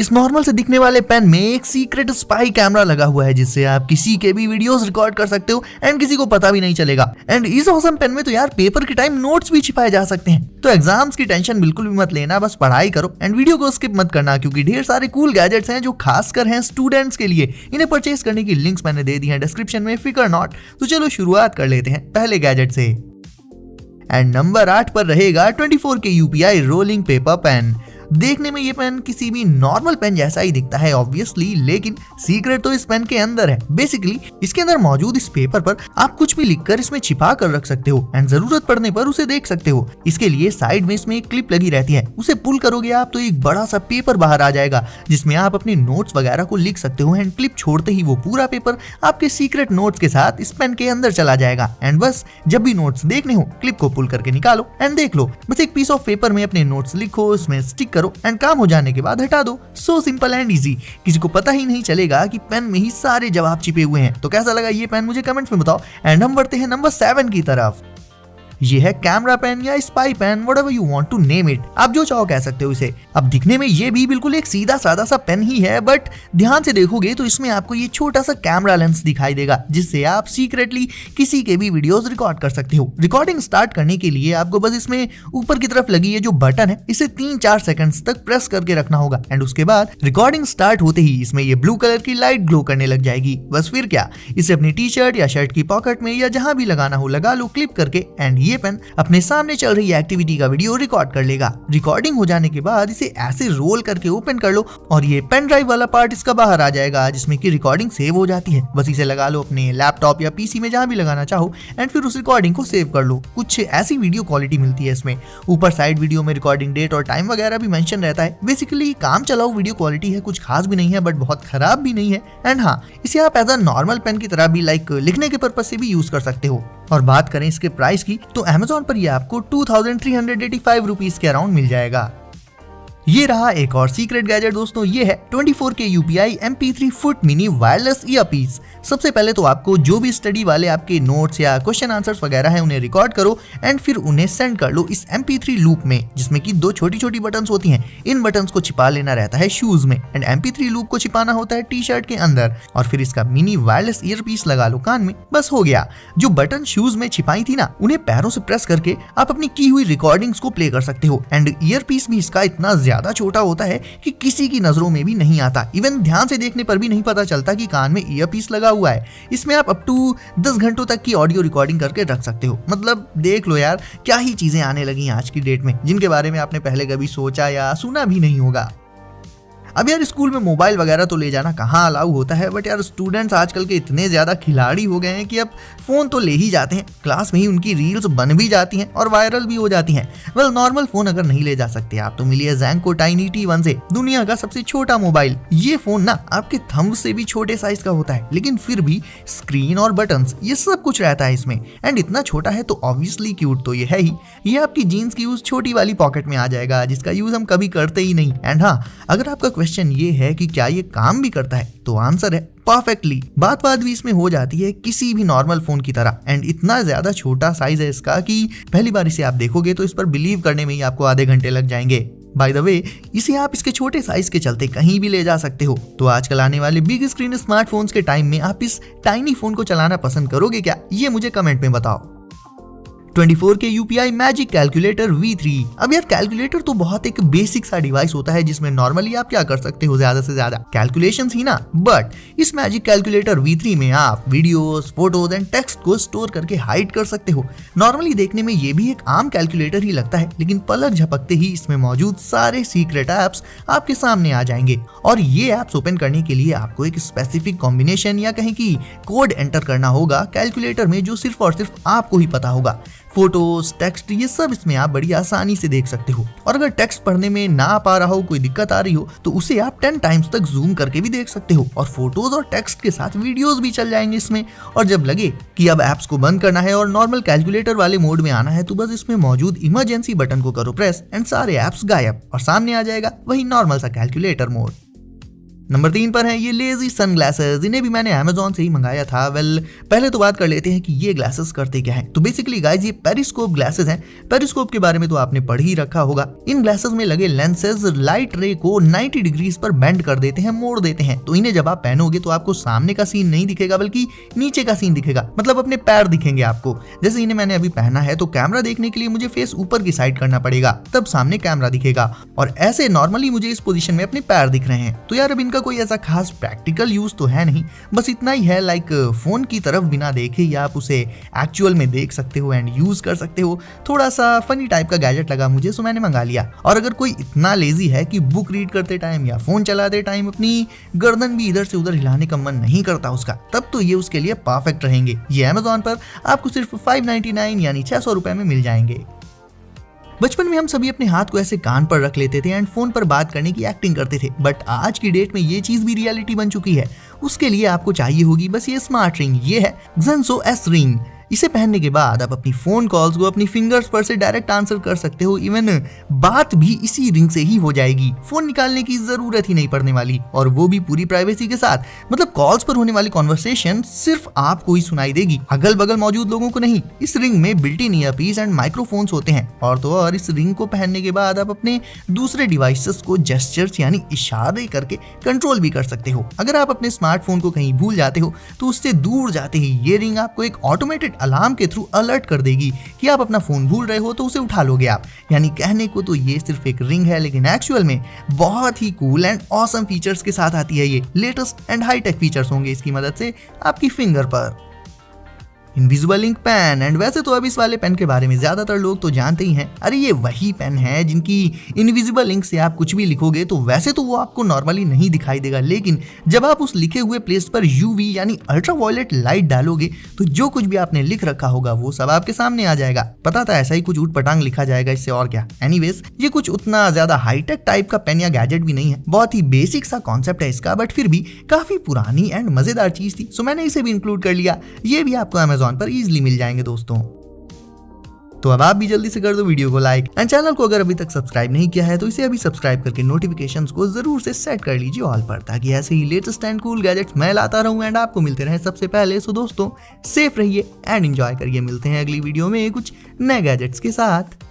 इस नॉर्मल से दिखने वाले पेन में एक सीक्रेट स्पाई कैमरा लगा हुआ है जिससे आप किसी के भी वीडियोस रिकॉर्ड कर सकते हो एंड किसी को पता भी नहीं चलेगा। एंड इस ऑसम पेन में तो यार पेपर के टाइम नोट्स भी छिपाए जा सकते हैं। तो एग्जाम्स की टेंशन बिल्कुल भी मत लेना, बस पढ़ाई करो एंड वीडियो को स्किप मत करना, क्योंकि ढेर सारे कूल गैजेट्स हैं जो खासकर हैं स्टूडेंट्स के लिए। इन्हें परचेज करने की लिंक्स मैंने दे दी हैं डिस्क्रिप्शन में, फिकर नॉट। तो चलो शुरुआत कर लेते हैं पहले गैजेट से। एंड नंबर 8 पर रहेगा 24K UPI rolling paper pen. देखने में ये पेन किसी भी नॉर्मल पेन जैसा ही दिखता है ऑब्वियसली, लेकिन सीक्रेट तो इस पेन के अंदर है। बेसिकली इसके अंदर मौजूद इस पेपर पर आप कुछ भी लिखकर इसमें छिपा कर रख सकते हो एंड जरूरत पड़ने पर उसे देख सकते हो। इसके लिए साइड में इसमें एक क्लिप लगी रहती है, उसे पुल करोगे आप तो एक बड़ा सा पेपर बाहर आ जाएगा जिसमें आप अपने नोट्स वगैरह को लिख सकते हो एंड क्लिप छोड़ते ही वो पूरा पेपर आपके सीक्रेट नोट्स के साथ इस पेन के अंदर चला जाएगा। एंड बस जब भी नोट्स देखने हो क्लिप को पुल करके निकालो एंड देख लो। बस एक पीस ऑफ पेपर में अपने नोट्स लिखो, उसमें स्टिक करो एंड काम हो जाने के बाद हटा दो। सो सिंपल एंड इजी, किसी को पता ही नहीं चलेगा कि पेन में ही सारे जवाब छिपे हुए हैं। तो कैसा लगा ये पेन मुझे कमेंट्स में बताओ। एंड हम बढ़ते हैं नंबर 7 की तरफ। ये है कैमरा पेन या spy pen, whatever you want to name it, आप जो चाहो कह सकते हो इसे। अब दिखने में ये भी बिल्कुल एक सीधा सादा सा पेन ही है, बट ध्यान से देखोगे तो इसमें आपको ये छोटा सा कैमरा लेंस दिखाई देगा जिससे आप सीक्रेटली किसी के भी वीडियोस रिकॉर्ड कर सकते हो। रिकॉर्डिंग स्टार्ट करने के लिए आपको बस इसमें ऊपर की तरफ लगी ये जो बटन है इसे 3-4 सेकंड्स तक प्रेस करके रखना होगा एंड उसके बाद रिकॉर्डिंग स्टार्ट होते ही इसमें ये ब्लू कलर की लाइट ग्लो करने लग जाएगी। बस फिर क्या, इसे अपनी टी शर्ट या शर्ट की पॉकेट में या जहां भी लगाना हो लगा लो क्लिप करके एंड ये पेन अपने सामने चल रही एक्टिविटी का वीडियो रिकॉर्ड कर लेगा। रिकॉर्डिंग हो जाने के बाद इसे ऐसे रोल करके ओपन कर लो और ये पेन ड्राइव वाला पार्ट इसका बाहर आ जाएगा जिसमें कि रिकॉर्डिंग सेव हो जाती है। बस इसे लगा लो अपने लैपटॉप या पीसी में जहां भी लगाना चाहो एंड फिर उस रिकॉर्डिंग को सेव कर लो। कुछ ऐसी वीडियो क्वालिटी मिलती है इसमें। ऊपर साइड वीडियो में रिकॉर्डिंग डेट और टाइम वगैरह भी मेंशन रहता है। बेसिकली काम चलाओ वीडियो क्वालिटी है, कुछ खास भी नहीं है बट बहुत खराब भी नहीं है। एंड हाँ, इसे आप एज अ नॉर्मल पेन की तरह भी लाइक लिखने के पर्पज से भी यूज कर सकते हो। और बात करें इसके प्राइस की तो Amazon पर ये आपको 2385 रुपीज के अराउंड मिल जाएगा। ये रहा एक और सीक्रेट गैजेट दोस्तों, ये है 24K UPI MP3 foot mini wireless earpiece. सबसे पहले तो आपको जो भी स्टडी वाले आपके नोट्स या क्वेश्चन आंसर्स वगैरह हैं उन्हें रिकॉर्ड करो एंड फिर उन्हें सेंड कर लो इस MP3 लूप में, जिसमें कि 2 छोटी छोटी बटन्स होती हैं। इन बटन्स को छिपा लेना रहता है शूज में एंड MP3 लूप को छिपाना होता है टी शर्ट के अंदर और फिर इसका मिनी वायरलेस ईयरपीस लगा लो कान में। बस हो गया। जो बटन शूज में छिपाई थी ना, उन्हें पैरों से प्रेस करके आप अपनी की हुई रिकॉर्डिंग्स को प्ले कर सकते हो एंड ईयरपीस भी इसका इतना ज्यादा छोटा होता है कि किसी की नजरों में भी नहीं आता। इवन ध्यान से देखने पर भी नहीं पता चलता कि कान में ईयरपीस लगा हुआ है। इसमें आप अप टू 10 घंटों तक की ऑडियो रिकॉर्डिंग करके रख सकते हो। मतलब देख लो यार, क्या ही चीजें आने लगी आज की डेट में जिनके बारे में आपने पहले कभी सोचा या सुना भी नहीं होगा। अब यार स्कूल में मोबाइल वगैरह तो ले जाना कहाँ अलाउ होता है, बट यार स्टूडेंट्स आजकल के इतने ज्यादा खिलाड़ी हो गए हैं कि अब फोन तो ले ही जाते हैं। क्लास में ही उनकी रील्स बन भी जाती हैं और वायरल भी हो जाती हैं। वेल, नॉर्मल फोन अगर नहीं ले जा सकते आप तो मिलिए ज़ेंको टाइनी T1 से, दुनिया का सबसे छोटा मोबाइल। ये फोन ना आपके थंब से भी छोटे साइज का होता है, लेकिन फिर भी स्क्रीन और बटन्स ये सब कुछ रहता है इसमें। एंड इतना छोटा है तो ऑब्वियसली क्यूट तो ये है ही। ये आपकी जीन्स की उस छोटी वाली पॉकेट में आ जाएगा जिसका यूज हम कभी करते ही नहीं। एंड हाँ, अगर आपका क्वेश्चन ये है कि क्या ये काम भी करता है तो आंसर है परफेक्टली। बात भी इसमें हो जाती है किसी भी नॉर्मल फोन की तरह। एंड इतना ज्यादा छोटा साइज है इसका कि पहली बार इसे आप देखोगे तो इस पर बिलीव करने में ही आपको आधे घंटे लग जाएंगे। बाय द वे, इसे आप इसके छोटे साइज के चलते कहीं भी ले जा सकते हो। तो आजकल आने वाले बिग स्क्रीन स्मार्टफोन्स के टाइम में आप इस टाइनी फोन को चलाना पसंद करोगे क्या? ये मुझे कमेंट में बताओ। 24K UPI magic calculator V3। अब यार कैलकुलेटर तो बहुत एक बेसिक सा डिवाइस होता है जिसमें नॉर्मली आप क्या कर सकते हो, ज्यादा से ज्यादा कैलकुलेशंस ही ना। बट इस मैजिक कैलकुलेटर V3 में आप वीडियोस, फोटोज एंड टेक्स्ट को स्टोर करके हाइड कर सकते हो। नॉर्मली देखने में ये भी एक आम कैलकुलेटर ही लगता है, लेकिन पलक झपकते ही इसमें मौजूद सारे सीक्रेट एप्स आपके सामने आ जाएंगे। और ये एप्स ओपन करने के लिए आपको एक स्पेसिफिक कॉम्बिनेशन या कहीं की कोड एंटर करना होगा कैलकुलेटर में, जो सिर्फ और सिर्फ आपको ही पता होगा। फोटोज, टेक्स्ट ये सब इसमें आप बड़ी आसानी से देख सकते हो। और अगर टेक्स्ट पढ़ने में ना पा रहा हो, कोई दिक्कत आ रही हो, तो उसे आप 10 टाइम्स तक जूम करके भी देख सकते हो। और फोटोज और टेक्स्ट के साथ वीडियोस भी चल जाएंगे इसमें। और जब लगे कि अब एप्स को बंद करना है और नॉर्मल कैलकुलेटर वाले मोड में आना है, तो बस इसमें मौजूद इमरजेंसी बटन को करो प्रेस एंड सारे एप्स गायब और सामने आ जाएगा वही नॉर्मल सा कैलकुलेटर मोड। नंबर 3 पर है ये लेजी सनग्लासेस। इन्हें भी मैंने Amazon से ही मंगाया था। पहले तो बात कर लेते हैं कि ये ग्लासेस करते क्या है। तो बेसिकली गाइस ये पेरिस्कोप ग्लासेस हैं। पेरिस्कोप के बारे में तो आपने पढ़ ही रखा होगा। इन ग्लासेस में लगे लेंसेज लाइट रे को 90 डिग्रीज पर बेंड कर देते हैं, मोड़ देते हैं। तो इन्हें जब आप पहनोगे तो आपको सामने का सीन नहीं दिखेगा बल्कि नीचे का सीन दिखेगा, मतलब अपने पैर दिखेंगे आपको। जैसे इन्हें मैंने अभी पहना है तो कैमरा देखने के लिए मुझे फेस ऊपर की साइड करना पड़ेगा, तब सामने कैमरा दिखेगा। और ऐसे नॉर्मली मुझे इस पोजीशन में अपने पैर दिख रहे हैं। तो यार अब इनका कोई ऐसा खास प्रैक्टिकल यूज तो है नहीं, बस इतना ही है लाइक फोन की तरफ बिना देखे ही आप उसे एक्चुअल में देख सकते हो एंड यूज कर सकते हो। थोड़ा सा फनी टाइप का गैजेट लगा मुझे, सो मैंने मंगा लिया। और अगर कोई इतना लेजी है कि बुक रीड करते टाइम या फोन चलाते टाइम अपनी गर्दन भी इधर से उधर हिलाने का मन नहीं करता उसका, तब तो ये उसके लिए परफेक्ट रहेंगे। ये Amazon पर आपको सिर्फ 599 यानी 600 रुपए में मिल जाएंगे। बचपन में हम सभी अपने हाथ को ऐसे कान पर रख लेते थे एंड फोन पर बात करने की एक्टिंग करते थे, बट आज की डेट में ये चीज भी रियलिटी बन चुकी है। उसके लिए आपको चाहिए होगी बस ये स्मार्ट रिंग। ये है Zenso S रिंग। इसे पहनने के बाद आप अपनी फोन कॉल्स को अपनी फिंगर्स पर से डायरेक्ट आंसर कर सकते हो। इवन बात भी इसी रिंग से ही हो जाएगी, फोन निकालने की जरूरत ही नहीं पड़ने वाली, और वो भी पूरी प्राइवेसी के साथ। मतलब कॉल्स पर होने वाली कॉन्वर्सेशन सिर्फ आपको ही सुनाई देगी, अगल बगल मौजूद लोगों को नहीं। इस रिंग में built in earpiece and microphones होते हैं। और तो और इस रिंग को पहनने के बाद आप अपने दूसरे डिवाइसेस को जेस्चर्स यानी इशारे करके कंट्रोल भी कर सकते हो। अगर आप अपने स्मार्टफोन को कहीं भूल जाते हो तो उससे दूर जाते ही ये रिंग आपको एक ऑटोमेटेड अलार्म के थ्रू अलर्ट कर देगी कि आप अपना फोन भूल रहे हो, तो उसे उठा लोगे आप। यानी कहने को तो ये सिर्फ एक रिंग है, लेकिन एक्चुअल में बहुत ही कूल एंड ऑसम फीचर्स के साथ आती है। ये लेटेस्ट एंड हाईटेक फीचर्स होंगे इसकी मदद से आपकी फिंगर पर। Invisible ink pen. एंड वैसे तो अब इस वाले पेन के बारे में ज्यादातर लोग तो जानते ही हैं। अरे ये वही पेन है जिनकी इनविजिबल इंक से आप कुछ भी लिखोगे तो वैसे तो वो आपको नॉर्मली नहीं दिखाई देगा, लेकिन जब आप उस लिखे हुए प्लेस पर यूवी यानी अल्ट्रावायलेट लाइट डालोगे तो जो कुछ भी आपने लिख रखा होगा वो सब आपके सामने आ जाएगा। पता था ऐसा ही कुछ ऊटपटांग लिखा जाएगा, इससे और क्या। एनीवेज ये कुछ उतना ज्यादा हाईटेक टाइप का पेन या गैजेट भी नहीं है, बहुत ही बेसिक सा कॉन्सेप्ट है इसका, बट फिर भी काफी पुरानी एंड मजेदार चीज थी, सो मैंने इसे भी इंक्लूड कर लिया। ये भी आपको Amazon पर इजीली मिल जाएंगे दोस्तों। तो अब आप भी जल्दी से कर दो वीडियो को लाइक एंड चैनल को अगर अभी तक सब्सक्राइब नहीं किया है तो इसे अभी सब्सक्राइब करके नोटिफिकेशंस को जरूर से सेट कर लीजिए ऑल पर, ताकि ऐसे ही लेटेस्ट एंड कूल गैजेट्स मैं लाता रहूं एंड आपको मिलते रहे सबसे पहले। सो दोस्तों सेफ रहिए एंड एंजॉय करिए। मिलते हैं अगली वीडियो में कुछ नए गैजेट्स के साथ।